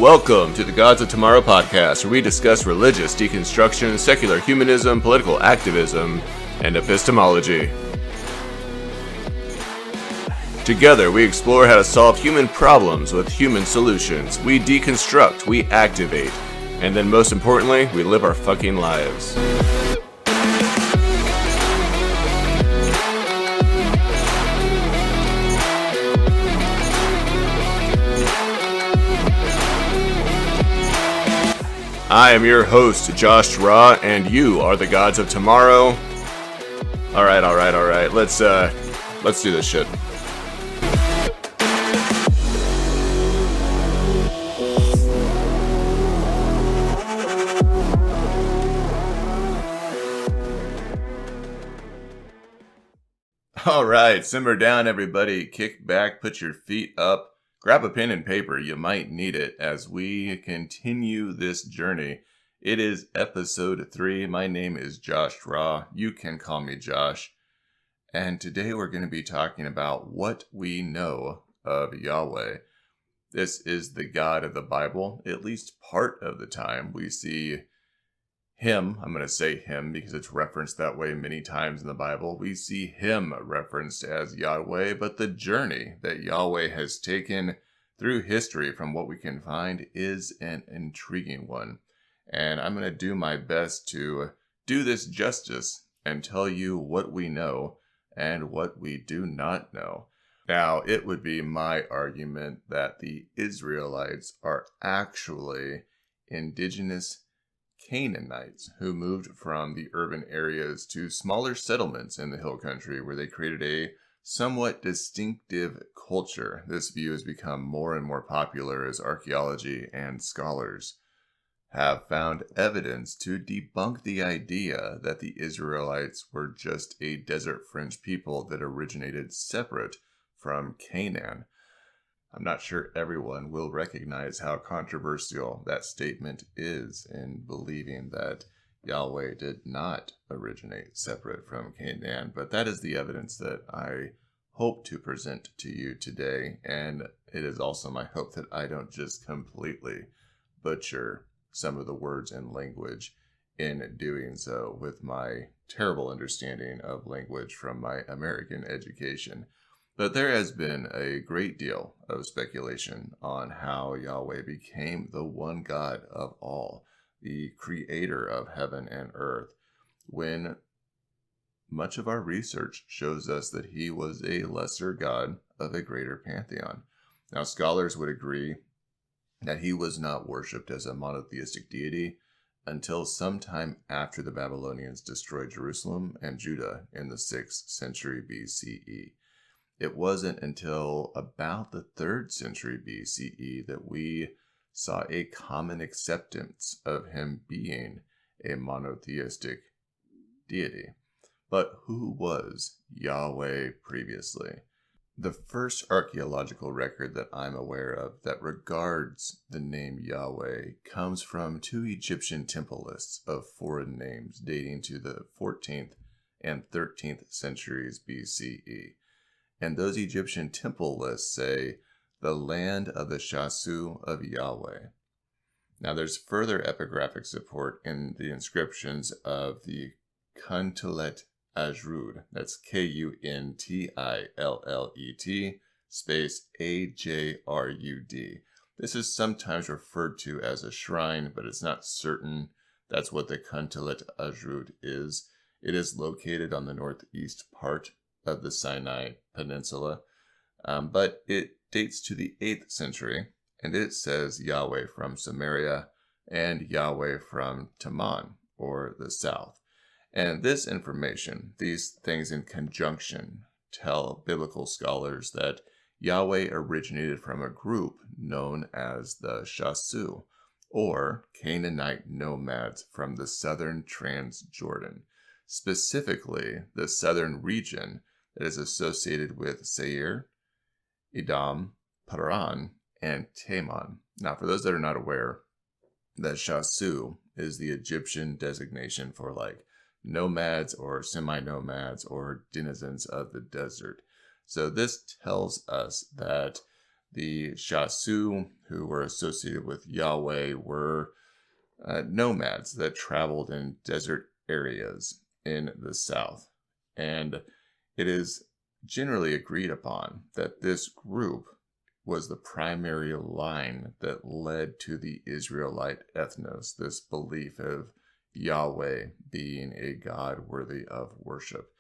Welcome to the Gods of Tomorrow podcast, where we discuss religious deconstruction, secular humanism, political activism, and epistemology. Together, we explore how to solve human problems with human solutions. We deconstruct, we activate, and then most importantly, we live our fucking lives. I am your host, YHWH, and you are the Gods of Tomorrow. All right. Let's do this shit. All right, simmer down, everybody. Kick back, put your feet up. Grab a pen and paper, you might need it as we continue this journey. It is episode 3. My name is YHWH. You can call me Josh. And today we're going to be talking about what we know of Yahweh. This is the God of the Bible. At least part of the time we see him. I'm going to say him because it's referenced that way many times in the Bible. We see him referenced as Yahweh, but the journey that Yahweh has taken through history, from what we can find, is an intriguing one. And I'm going to do my best to do this justice and tell you what we know and what we do not know. Now, it would be my argument that the Israelites are actually indigenous Canaanites who moved from the urban areas to smaller settlements in the hill country where they created a somewhat distinctive culture. This view has become more and more popular as archaeology and scholars have found evidence to debunk the idea that the Israelites were just a desert fringe people that originated separate from Canaan. I'm not sure everyone will recognize how controversial that statement is in believing that Yahweh did not originate separate from Canaan, but that is the evidence that I hope to present to you today, and it is also my hope that I don't just completely butcher some of the words and language in doing so with my terrible understanding of language from my American education. But there has been a great deal of speculation on how Yahweh became the one God of all, the creator of heaven and earth, when much of our research shows us that he was a lesser god of a greater pantheon. Now, scholars would agree that he was not worshipped as a monotheistic deity until sometime after the Babylonians destroyed Jerusalem and Judah in the 6th century BCE. It wasn't until about the 3rd century BCE that we saw a common acceptance of him being a monotheistic deity. But who was Yahweh previously? The first archaeological record that I'm aware of that regards the name Yahweh comes from 2 Egyptian temple lists of foreign names dating to the 14th and 13th centuries BCE. And those Egyptian temple lists say, the land of the Shasu of Yahweh. Now there's further epigraphic support in the inscriptions of the Kuntillet Ajrud. That's Kuntillet space Ajrud. This is sometimes referred to as a shrine, but it's not certain that's what the Kuntillet Ajrud is. It is located on the northeast part of the Sinai Peninsula, but it dates to the 8th century, and it says Yahweh from Samaria and Yahweh from Teman, or the south. And this information, these things in conjunction, tell biblical scholars that Yahweh originated from a group known as the Shasu, or Canaanite nomads from the southern Transjordan, specifically the southern region that is associated with Seir, Edom, Paran, and Teman. Now, for those that are not aware, the Shasu is the Egyptian designation for nomads or semi-nomads or denizens of the desert. So this tells us that The Shasu, who were associated with Yahweh, were nomads that traveled in desert areas in the south. And it is generally agreed upon that this group was the primary line that led to the Israelite ethnos, this belief of Yahweh being a God worthy of worship.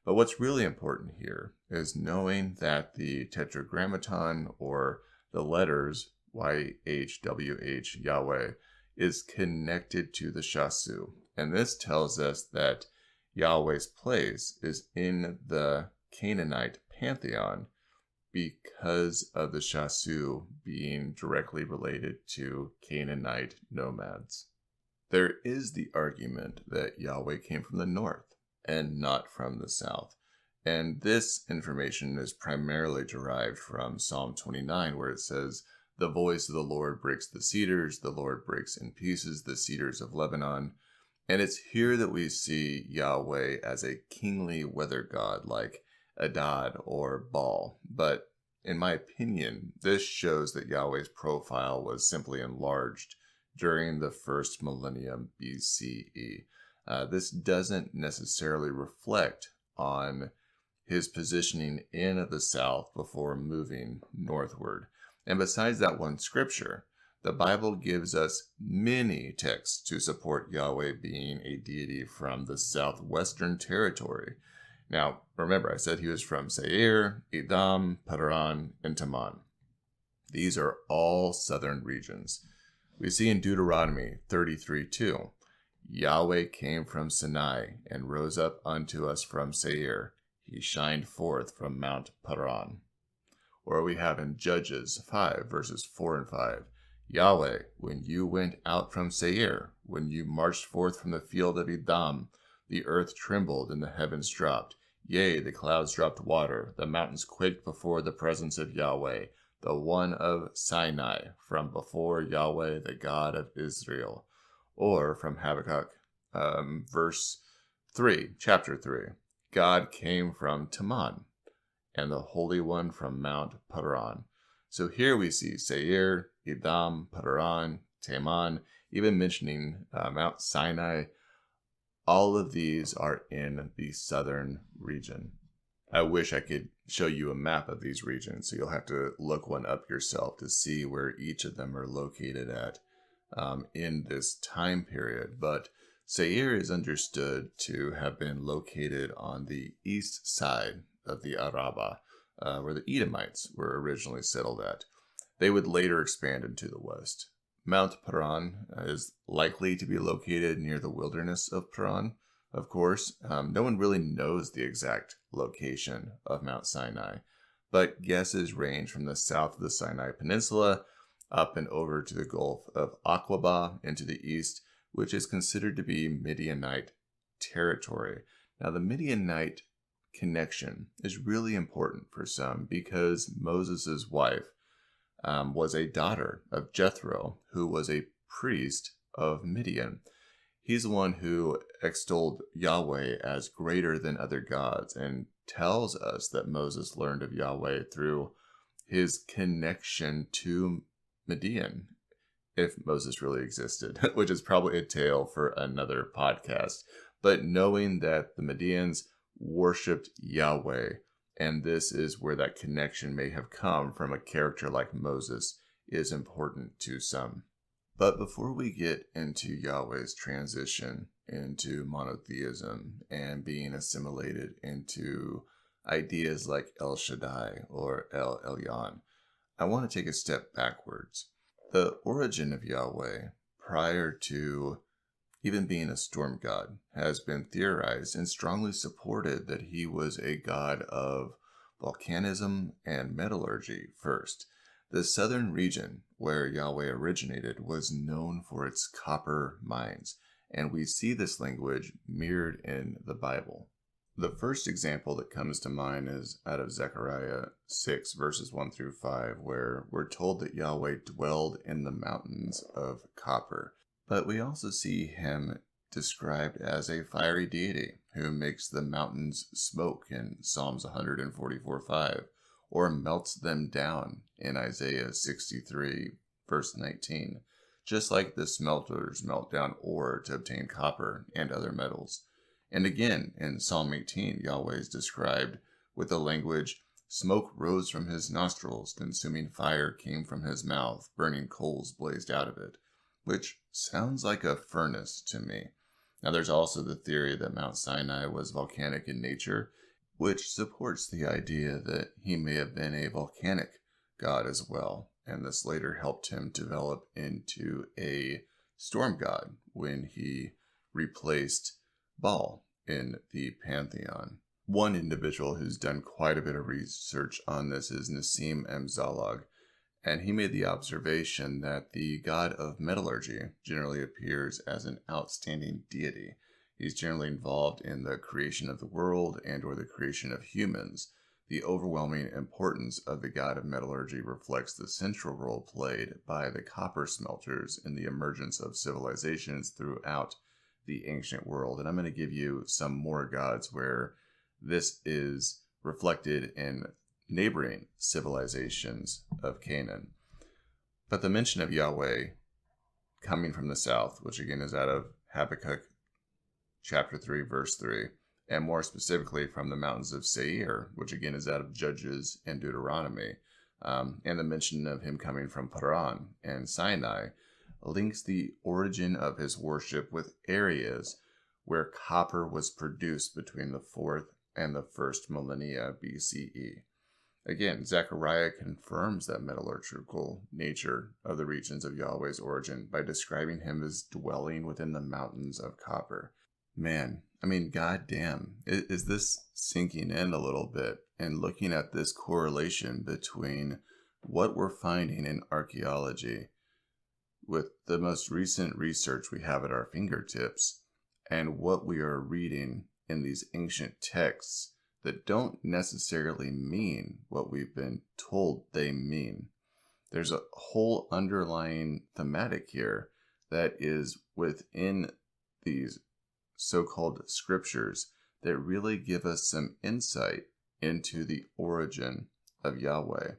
But what's really important here is knowing that the Tetragrammaton, or the letters YHWH, Yahweh, is connected to the Shasu. And this tells us that Yahweh's place is in the Canaanite pantheon because of the Shasu being directly related to Canaanite nomads. There is the argument that Yahweh came from the north and not from the south. And this information is primarily derived from Psalm 29, where it says, "The voice of the Lord breaks the cedars, the Lord breaks in pieces the cedars of Lebanon." And it's here that we see Yahweh as a kingly weather god like Adad or Baal. But in my opinion, this shows that Yahweh's profile was simply enlarged during the first millennium BCE. This doesn't necessarily reflect on his positioning in the south before moving northward. And besides that one scripture, the Bible gives us many texts to support Yahweh being a deity from the southwestern territory. Now, remember, I said he was from Seir, Edom, Paran, and Teman. These are all southern regions. We see in Deuteronomy 33:2, "Yahweh came from Sinai and rose up unto us from Seir. He shined forth from Mount Paran." Or we have in Judges 5, verses 4 and 5, "Yahweh, when you went out from Seir, when you marched forth from the field of Edom, the earth trembled and the heavens dropped. Yea, the clouds dropped water. The mountains quaked before the presence of Yahweh, the one of Sinai, from before Yahweh, the God of Israel." Or from Habakkuk, verse 3, chapter 3, "God came from Teman, and the Holy One from Mount Paran." So here we see Seir, Edom, Paran, Teman, even mentioning Mount Sinai. All of these are in the southern region. I wish I could show you a map of these regions, so you'll have to look one up yourself to see where each of them are located at in this time period. But Seir is understood to have been located on the east side of the Araba, where the Edomites were originally settled at. They would later expand into the west. Mount Paran is likely to be located near the wilderness of Paran, of course. No one really knows the exact location of Mount Sinai, but guesses range from the south of the Sinai Peninsula up and over to the Gulf of Aqaba into the east, which is considered to be Midianite territory. Now, the Midianite connection is really important for some because Moses' wife was a daughter of Jethro, who was a priest of Midian. He's the one who extolled Yahweh as greater than other gods and tells us that Moses learned of Yahweh through his connection to Midian, if Moses really existed, which is probably a tale for another podcast. But knowing that the Midians worshipped Yahweh, and this is where that connection may have come from a character like Moses, is important to some. But before we get into Yahweh's transition into monotheism and being assimilated into ideas like El Shaddai or El Elyon, I want to take a step backwards. The origin of Yahweh, prior to even being a storm god, has been theorized and strongly supported that he was a god of volcanism and metallurgy first. The southern region where Yahweh originated was known for its copper mines, and we see this language mirrored in the Bible. The first example that comes to mind is out of Zechariah 6, verses 1 through 5, where we're told that Yahweh dwelled in the mountains of copper. But we also see him described as a fiery deity who makes the mountains smoke in Psalms 144:5, or melts them down in Isaiah 63, verse 19, just like the smelters melt down ore to obtain copper and other metals. And again, in Psalm 18, Yahweh is described with the language, "Smoke rose from his nostrils, consuming fire came from his mouth, burning coals blazed out of it," which sounds like a furnace to me. Now, there's also the theory that Mount Sinai was volcanic in nature, which supports the idea that he may have been a volcanic god as well, and this later helped him develop into a storm god when he replaced Baal in the pantheon. One individual who's done quite a bit of research on this is Nassim M. Zalog, and he made the observation that the god of metallurgy generally appears as an outstanding deity. He's generally involved in the creation of the world and or the creation of humans. The overwhelming importance of the god of metallurgy reflects the central role played by the copper smelters in the emergence of civilizations throughout the ancient world. And I'm going to give you some more gods where this is reflected in neighboring civilizations of Canaan. But the mention of Yahweh coming from the south, which again is out of Habakkuk chapter 3, verse 3, and more specifically from the mountains of Seir, which again is out of Judges and Deuteronomy, and the mention of him coming from Paran and Sinai, links the origin of his worship with areas where copper was produced between the 4th and the 1st millennia BCE. Again, Zechariah confirms that metallurgical nature of the regions of Yahweh's origin by describing him as dwelling within the mountains of copper. Man, I mean, goddamn, is this sinking in a little bit and looking at this correlation between what we're finding in archaeology with the most recent research we have at our fingertips and what we are reading in these ancient texts that don't necessarily mean what we've been told they mean. There's a whole underlying thematic here that is within these so-called scriptures that really give us some insight into the origin of Yahweh.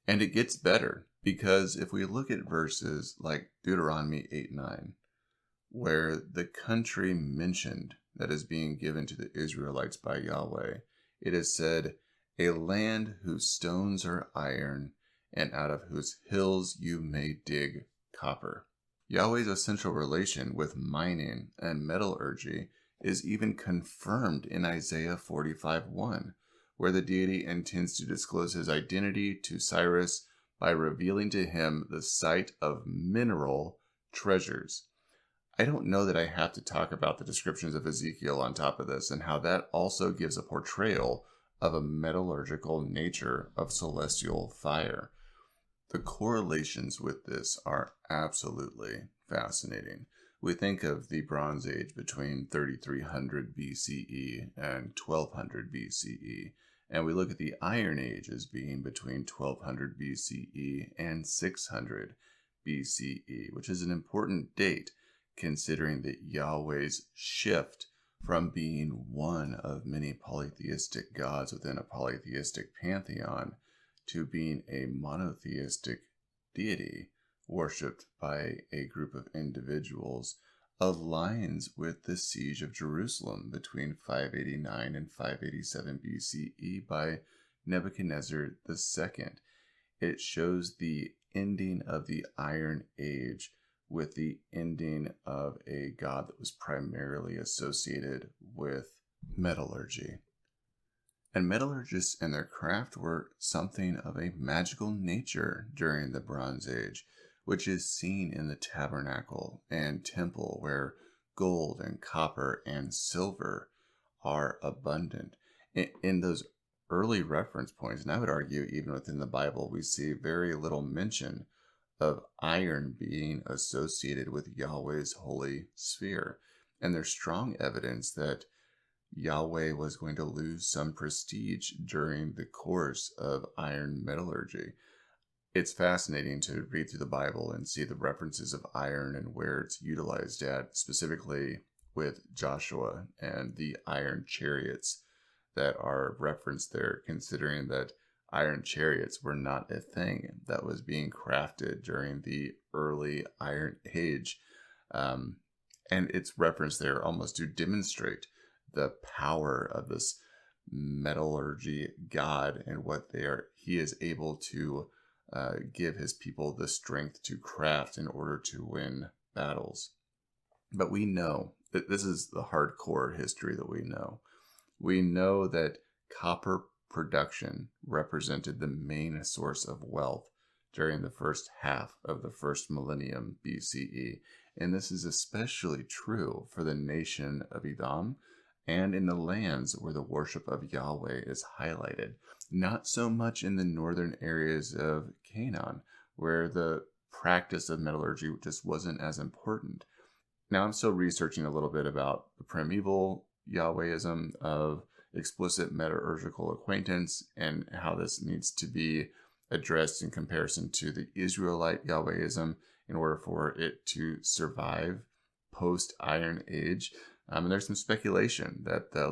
And it gets better, because if we look at verses like Deuteronomy 8:9, where the country mentioned that is being given to the Israelites by Yahweh, it is said, "A land whose stones are iron, and out of whose hills you may dig copper." Yahweh's essential relation with mining and metallurgy is even confirmed in Isaiah 45:1, where the deity intends to disclose his identity to Cyrus by revealing to him the site of mineral treasures. I don't know that I have to talk about the descriptions of Ezekiel on top of this and how that also gives a portrayal of a metallurgical nature of celestial fire. The correlations with this are absolutely fascinating. We think of the Bronze Age between 3300 BCE and 1200 BCE, and we look at the Iron Age as being between 1200 BCE and 600 BCE, which is an important date considering that Yahweh's shift from being one of many polytheistic gods within a polytheistic pantheon to being a monotheistic deity worshipped by a group of individuals aligns with the siege of Jerusalem between 589 and 587 BCE by Nebuchadnezzar II. It shows the ending of the Iron Age with the ending of a god that was primarily associated with metallurgy. And metallurgists and their craft were something of a magical nature during the Bronze Age, which is seen in the tabernacle and temple where gold and copper and silver are abundant. In those early reference points, and I would argue even within the Bible, we see very little mention of iron being associated with Yahweh's holy sphere. And there's strong evidence that Yahweh was going to lose some prestige during the course of iron metallurgy. It's fascinating to read through the Bible and see the references of iron and where it's utilized at, specifically with Joshua and the iron chariots that are referenced there, considering that iron chariots were not a thing that was being crafted during the early Iron Age. And it's referenced there almost to demonstrate the power of this metallurgy god and what he is able to give his people the strength to craft in order to win battles. But we know that this is the hardcore history that we know. We know that copper production represented the main source of wealth during the first half of the first millennium BCE. And this is especially true for the nation of Edom and in the lands where the worship of Yahweh is highlighted. Not so much in the northern areas of Canaan, where the practice of metallurgy just wasn't as important. Now, I'm still researching a little bit about the primeval Yahwehism of explicit metallurgical acquaintance and how this needs to be addressed in comparison to the Israelite Yahwehism in order for it to survive post-Iron Age. And there's some speculation that the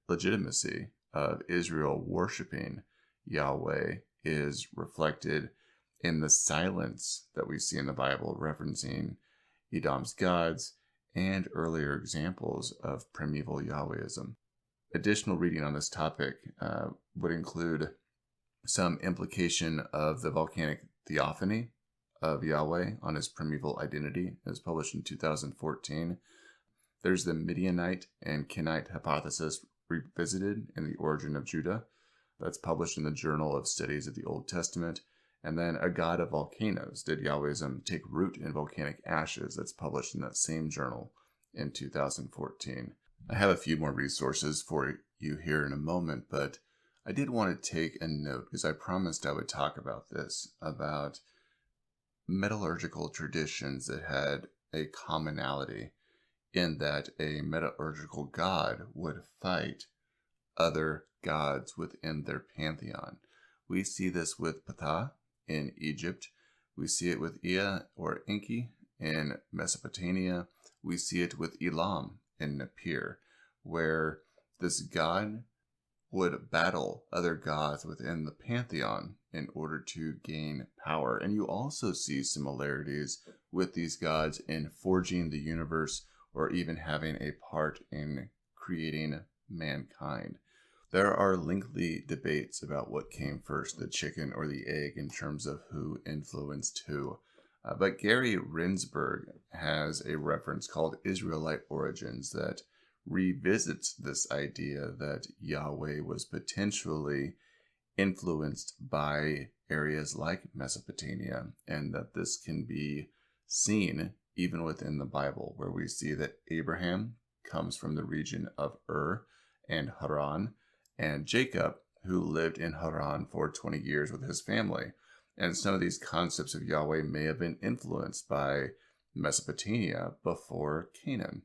legitimacy of Israel worshiping Yahweh is reflected in the silence that we see in the Bible referencing Edom's gods and earlier examples of primeval Yahwehism. Additional reading on this topic would include some implication of the volcanic theophany of Yahweh on his primeval identity. It was published in 2014. There's the Midianite and Canaanite hypothesis revisited in The Origin of Judah. That's published in the Journal of Studies of the Old Testament. And then A God of Volcanoes. Did Yahwehism take root in volcanic ashes? That's published in that same journal in 2014. I have a few more resources for you here in a moment, but I did want to take a note because I promised I would talk about this, about metallurgical traditions that had a commonality in that a metallurgical god would fight other gods within their pantheon. We see this with Ptah in Egypt. We see it with Ea or Enki in Mesopotamia. We see it with Elam in Nippur, where this god would battle other gods within the pantheon in order to gain power. And you also see similarities with these gods in forging the universe or even having a part in creating mankind. There are lengthy debates about what came first, the chicken or the egg, in terms of who influenced who. But Gary Rinsberg has a reference called Israelite Origins that revisits this idea that Yahweh was potentially influenced by areas like Mesopotamia, and that this can be seen even within the Bible, where we see that Abraham comes from the region of Ur and Haran, and Jacob, who lived in Haran for 20 years with his family. And some of these concepts of Yahweh may have been influenced by Mesopotamia before Canaan.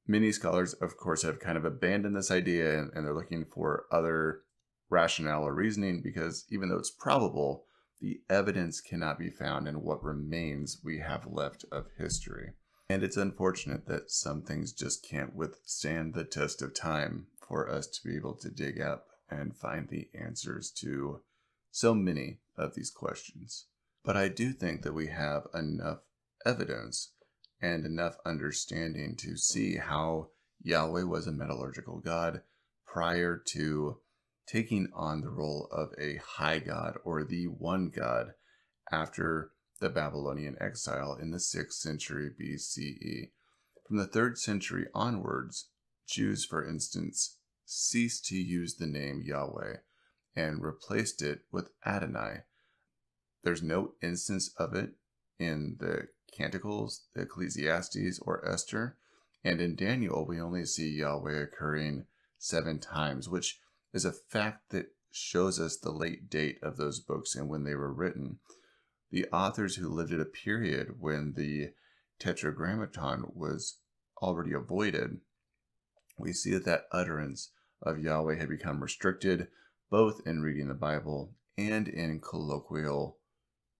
Many scholars, of course, have kind of abandoned this idea and they're looking for other rationale or reasoning because even though it's probable, the evidence cannot be found in what remains we have left of history. And it's unfortunate that some things just can't withstand the test of time for us to be able to dig up and find the answers to so many of these questions. But I do think that we have enough evidence and enough understanding to see how Yahweh was a metallurgical god prior to taking on the role of a high god or the one god after the Babylonian exile in the 6th century BCE. From the 3rd century onwards, Jews, for instance, ceased to use the name Yahweh and replaced it with Adonai. There's no instance of it in the Canticles, the Ecclesiastes, or Esther. And in Daniel, we only see Yahweh occurring 7 times, which is a fact that shows us the late date of those books and when they were written. The authors who lived at a period when the Tetragrammaton was already avoided, we see that utterance of Yahweh had become restricted both in reading the Bible and in colloquial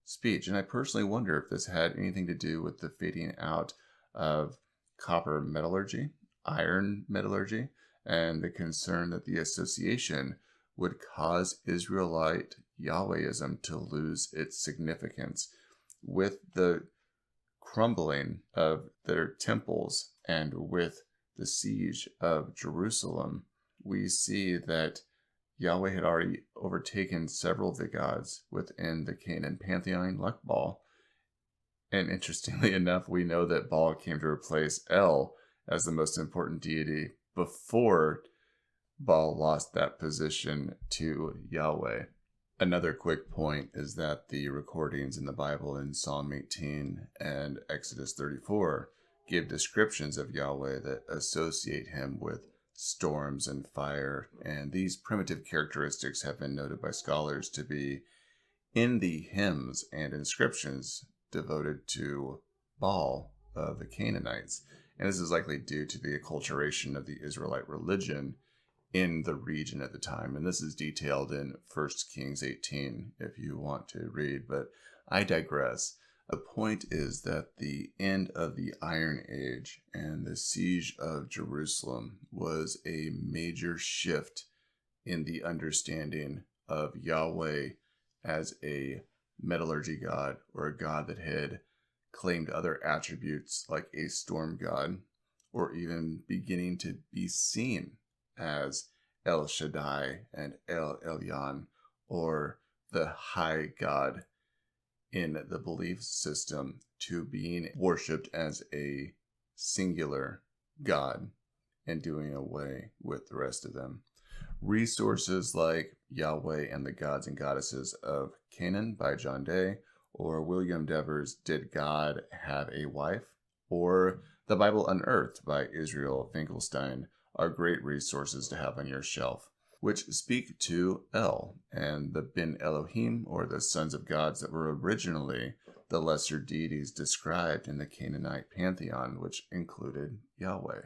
speech. And I personally wonder if this had anything to do with the fading out of copper metallurgy, iron metallurgy, and the concern that the association would cause Israelite Yahwehism to lose its significance. With the crumbling of their temples and with the siege of Jerusalem, we see that Yahweh had already overtaken several of the gods within the Canaan pantheon, like Baal. And interestingly enough, we know that Baal came to replace El as the most important deity before Baal lost that position to Yahweh. Another quick point is that the recordings in the Bible in Psalm 18 and Exodus 34 give descriptions of Yahweh that associate him with storms and fire, and these primitive characteristics have been noted by scholars to be in the hymns and inscriptions devoted to Baal of the Canaanites. And this is likely due to the acculturation of the Israelite religion in the region at the time. And this is detailed in 1 Kings 18 if you want to read, but I digress. The point is that the end of the Iron Age and the siege of Jerusalem was a major shift in the understanding of Yahweh as a metallurgy god, or a god that had claimed other attributes like a storm god, or even beginning to be seen as El Shaddai and El Elyon, or the high god in the belief system, to being worshipped as a singular god and doing away with the rest of them. Resources like Yahweh and the Gods and Goddesses of Canaan by John Day, or William Dever's Did God Have a Wife?, or The Bible Unearthed by Israel Finkelstein are great resources to have on your shelf, which speak to El and the Ben Elohim, or the sons of gods that were originally the lesser deities described in the Canaanite pantheon, which included Yahweh.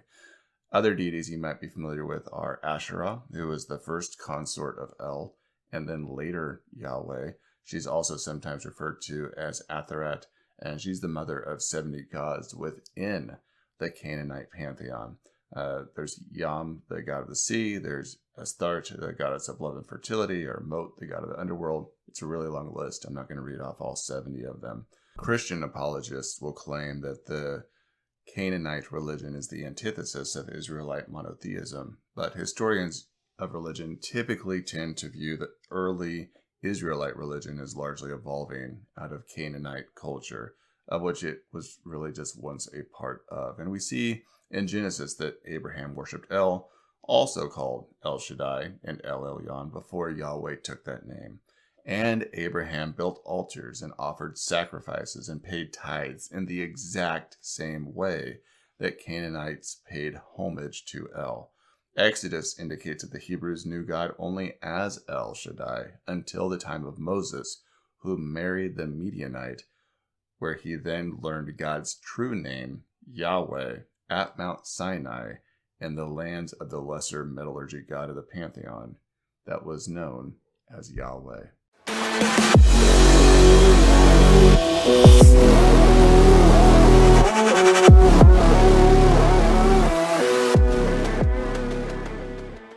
Other deities you might be familiar with are Asherah, who was the first consort of El, and then later Yahweh. She's also sometimes referred to as Atharat, and she's the mother of 70 gods within the Canaanite pantheon. There's Yam, the god of the sea. There's Astarte, the goddess of love and fertility, or Mot, the god of the underworld. It's a really long list. I'm not going to read off all 70 of them. Christian apologists will claim that the Canaanite religion is the antithesis of Israelite monotheism, but historians of religion typically tend to view the early Israelite religion as largely evolving out of Canaanite culture, of which it was really just once a part of. And we see in Genesis that Abraham worshipped El, also called El Shaddai and El Elyon, before Yahweh took that name. And Abraham built altars and offered sacrifices and paid tithes in the exact same way that Canaanites paid homage to El. Exodus indicates that the Hebrews knew God only as El Shaddai until the time of Moses, who married the Midianite, where he then learned God's true name, Yahweh, at Mount Sinai in the lands of the lesser metallurgy god of the pantheon that was known as Yahweh.